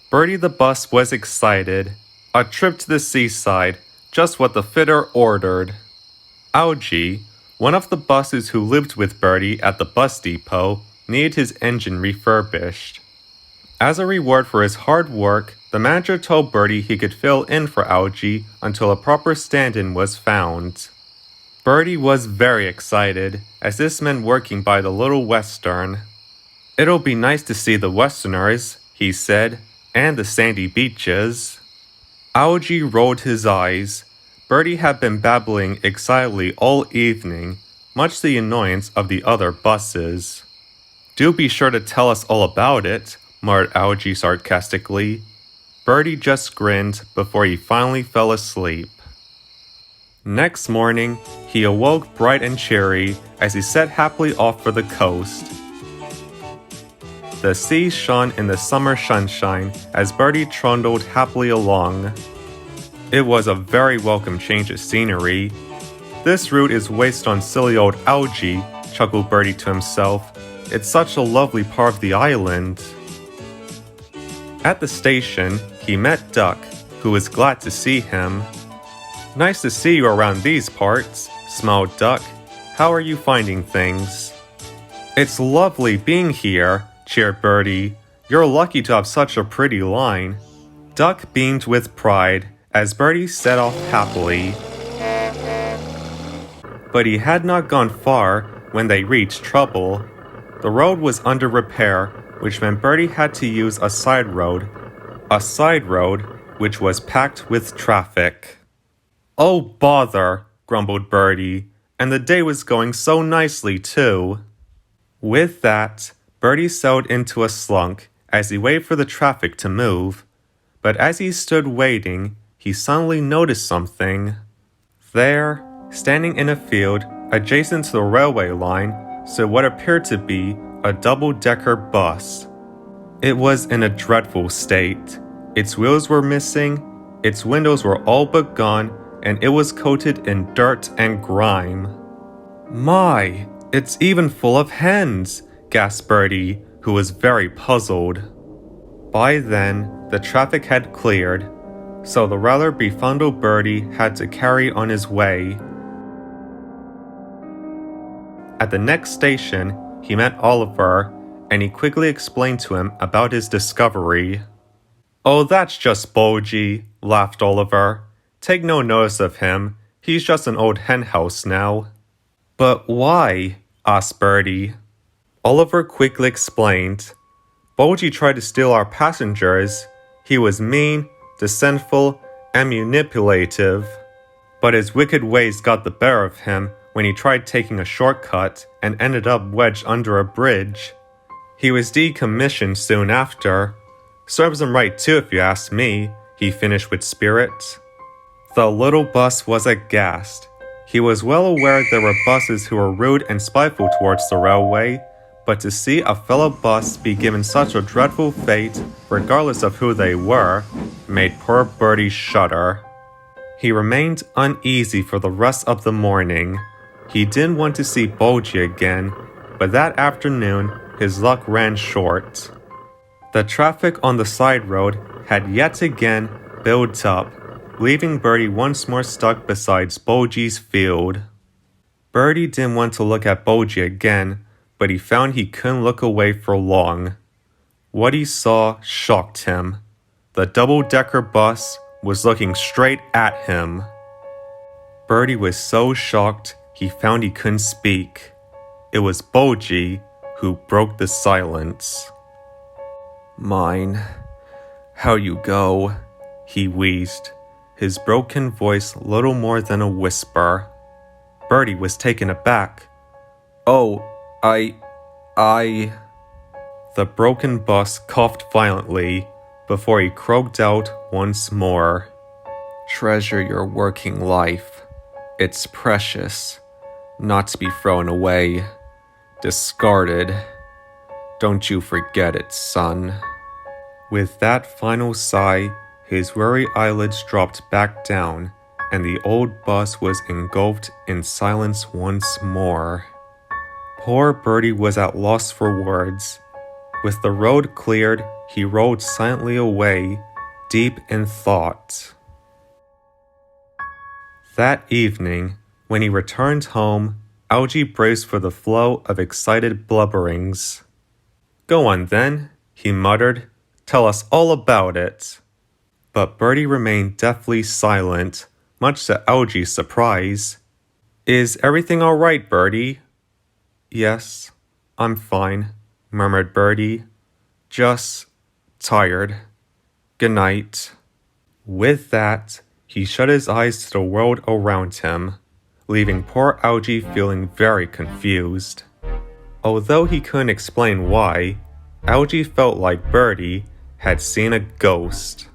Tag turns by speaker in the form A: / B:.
A: Bertie the bus was excited. A trip to the seaside, just what the fitter ordered. Algy, one of the buses who lived with Bertie at the bus depot, needed his engine refurbished. As a reward for his hard work, the manager told Bertie he could fill in for Algy until a proper stand-in was found. Bertie was very excited, as this meant working by the Little Western. "It'll be nice to see the Westerners," he said, "and the sandy beaches." Algy rolled his eyes. Bertie had been babbling excitedly all evening, much to the annoyance of the other buses. "Do be sure to tell us all about it," muttered Algy sarcastically. Bertie just grinned before he finally fell asleep. Next morning, he awoke bright and cheery as he set happily off for the coast. The sea shone in the summer sunshine as Bertie trundled happily along. It was a very welcome change of scenery. "This route is wasted on silly old Algy," chuckled Bertie to himself. "It's such a lovely part of the island." At the station, he met Duck, who was glad to see him. "Nice to see you around these parts," smiled Duck. "How are you finding things?" "It's lovely being here," cheered Bertie. "You're lucky to have such a pretty line." Duck beamed with pride as Bertie set off happily. But he had not gone far when they reached trouble. The road was under repair, which meant Bertie had to use a side road. A side road which was packed with traffic. "Oh bother," grumbled Bertie, and the day was going so nicely too. With that, Bertie settled into a slunk as he waited for the traffic to move. But as he stood waiting, he suddenly noticed something. There, standing in a field adjacent to the railway line, stood what appeared to be a double-decker bus. It was in a dreadful state. Its wheels were missing, its windows were all but gone, and it was coated in dirt and grime. "My, it's even full of hens," gasped Bertie, who was very puzzled. By then, the traffic had cleared, so the rather befuddled Bertie had to carry on his way. At the next station, he met Oliver, and he quickly explained to him about his discovery. "Oh, that's just Bulgy," laughed Oliver. "Take no notice of him. He's just an old henhouse now." "But why?" asked Bertie. Oliver quickly explained. "Bulgy tried to steal our passengers. He was mean, deceitful, and manipulative. But his wicked ways got the better of him when he tried taking a shortcut and ended up wedged under a bridge. He was decommissioned soon after. Serves him right too if you ask me," he finished with spirit. The little bus was aghast. He was well aware there were buses who were rude and spiteful towards the railway, but to see a fellow bus be given such a dreadful fate, regardless of who they were, made poor Bertie shudder. He remained uneasy for the rest of the morning. He didn't want to see Bulgy again, but that afternoon his luck ran short. The traffic on the side road had yet again built up, leaving Bertie once more stuck beside Bulgy's field. Bertie didn't want to look at Bulgy again, but he found he couldn't look away for long. What he saw shocked him. The double-decker bus was looking straight at him. Bertie was so shocked he found he couldn't speak. It was Bulgy who broke the silence. "Mine, how you go?" he wheezed, his broken voice little more than a whisper. Bertie was taken aback. "Oh, I... The broken bus coughed violently before he croaked out once more. "Treasure your working life. It's precious, not to be thrown away, discarded. Don't you forget it, son." With that final sigh, his weary eyelids dropped back down, and the old bus was engulfed in silence once more. Poor Bertie was at loss for words. With the road cleared he rolled silently away, deep in thought. That evening, when he returned home, Algy braced for the flow of excited blubberings. "Go on then," he muttered. "Tell us all about it." But Bertie remained deathly silent, much to Algy's surprise. "Is everything all right, Bertie?" "Yes, I'm fine," murmured Bertie. "Just tired. Good night." With that, he shut his eyes to the world around him, leaving poor Algy feeling very confused. Although he couldn't explain why, Algy felt like Bertie had seen a ghost.